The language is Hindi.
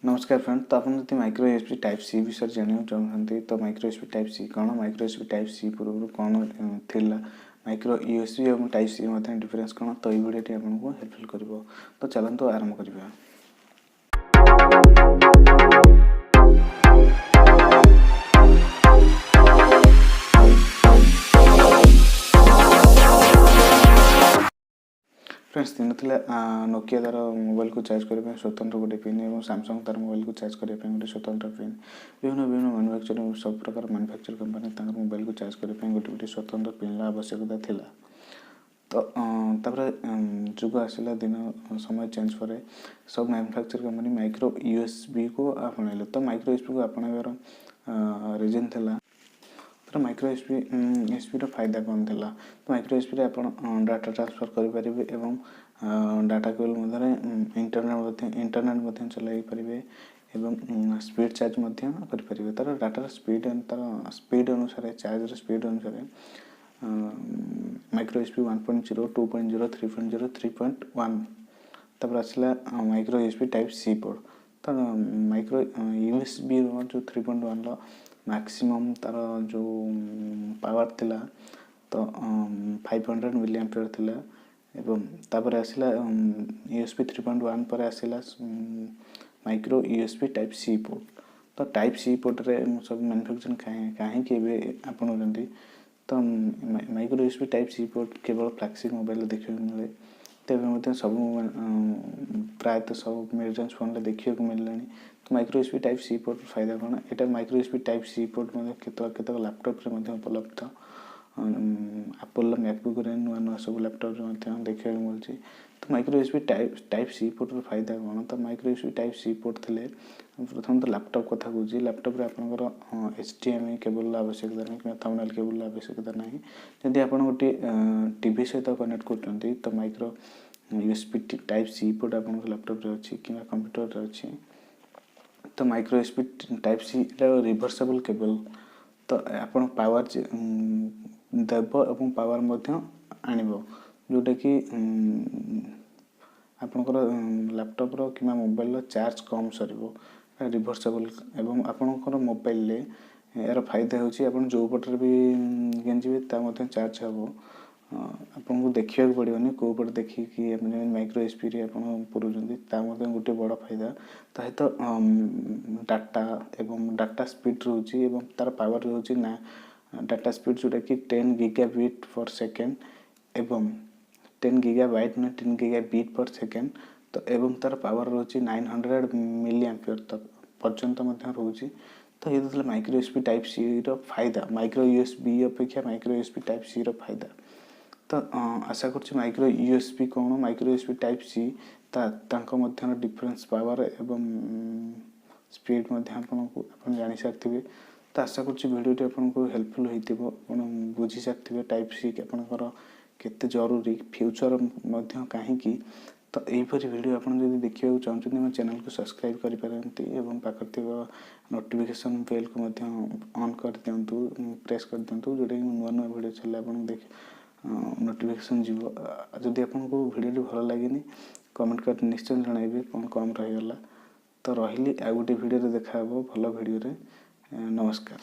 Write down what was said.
नमस्कार फ्रेंड। तो आपन जति माइक्रो यूएसबी टाइप सी विषय जानियो चाहते तो माइक्रो यूएसबी टाइप सी कौन, माइक्रो यूएसबी टाइप सी पूर्व कौन थिला, माइक्रो यूएसबी और टाइप सी मध्य डिफरेंस कौन, तो ये वीडियो आपको हेल्पफुल करिवो। तो चलंतु आरंभ करिबा। फ्रेंड्स तीन थे नोकिया तार मोबाइल को चार्ज करने स्वतंत्र गोटे पिन और सैमसंग तार मोबाइल को चार्ज करने गोटे स्वतंत्र पिन। विभिन्न विभिन्न मैन्युफैक्चरिंग सब प्रकार मैन्युफैक्चर कंपनी मोबाइल को चार्ज करने गोटे गोटे स्वतंत्र पिन आवश्यकता थिला। तो जुग आसला दिन समय चेंज पर सब मैन्युफैक्चर कंपनी माइक्रो यूएसबी को आपणाइले। तो माइक्रो यूएसबी को आपणाइबार रीजन थिला। तो माइक्रो यूएसबी फायदा कौन था? तो माइक्रो यूएसबी आप डाटा ट्रांसफर करें एवं डाटा केबल मध्य इंटरनेट चलाई पारे एवं स्पीड चार्ज करें। तार डाटार स्पीड अनुसार चार्जर स्पीड अनुसार माइक्रो यूएसबी 1.0, 2.0, 3.0, 3.1 तब आसला micro USB type C port. तो माइक्रो यूएसबी जो 3.1 मैक्सिमम तार जो पावर थिला तो 500 मिली एम्पियर थिला एवं तापर आसला यूएसबी 3.1 पर आसला micro USB type C port. तो टाइप सी पोर्ट रे सब मैन्युफैक्चरिंग कहीं के आपणुचंती। तो micro USB type C port केवल फ्लैगशिप मोबाइल देखने को मिले। तेज सब प्रायतः सब मिडरेंज फोन में देखा मिलने। तो micro USB type C port फायदा कौन? यहाँ micro USB type C port केत लैपटॉप रे उपलब्ध। एप्पल मैकबुक रे नुआ नुआ सब लैपटॉप देखा मिलूँ। तो micro USB type C port फायदा कौन? तो micro USB type C port थे प्रथम तो लैपटॉप कथा कहूँ। लैपटॉप रे आपनकर एचडीएमआई केबल आवश्यकता नहीं कि थंबनेल केबल आवश्यकता नहीं। जदि आप गोटे टीवी सहित कनेक्ट करते तो micro USB type C port आप लैपटॉप रे अच्छी कि कंप्यूटर रे अच्छी। तो micro USB type C reversible cable. तो आप पावर देव और पावर आणव जोटा कि आपणकर लैपटॉप रो कि मोबाइल चार्ज कम सर रिवर्सेबल एवं आपणकर मोबाइल यार फायदा होची आपन जो पटर भी गेंजिबे ता चार्ज हम आपको देखा पड़ोनी कौ पट देखिए माइक्रो यूएसबी रे आपन पुरुचंती ता गोटे बड़ फायदा। तो डाटा एवं डाटा स्पीड रोची एवं तार पावर रोची ना डाटा स्पीड जोटा कि 10 गीगाबिट पर सेकेंड एवं 10 गीगाबाइट ना 10 गीगाबिट पर सेकेंड। तो एवं तार पावर रोची 900 मिली एम्पियर तक पर्यंत रोची। तो ये तो माइक्रो यूएसबी टाइप सी रो फायदा, माइक्रो यूएसबी अपेक्षा माइक्रो यूएसबी टाइप सी रो फायदा। तो आशा कर माइक्रो यूएसबी कौन, माइक्रो यूएसबी टाइप सी मध्य डिफरेंस पावर एवं स्पीड जानी सारी। तो आशा कर वीडियो आपको हेल्पफुल हो बुझी सारी टाइप सी आपंकर केते जरूरी फ्यूचर कहीं। तो यहीपरी वीडियो आप देखा चाहते मो चैनल को सब्सक्राइब करेंगे एवं पाखे नोटिफिकेशन बेल को ऑन कर दिंतु, प्रेस कर दिंतु जोटा कि नुआ नुआ वीडियो चले आप देख नोटिफिकेशन जीव। जदि आपको वीडियो भल लगे कमेंट कर निश्चय जनइबे कौन कम रहीगला। तो रही आ गोटे वीडियो देखा भल वीडियो। नमस्कार।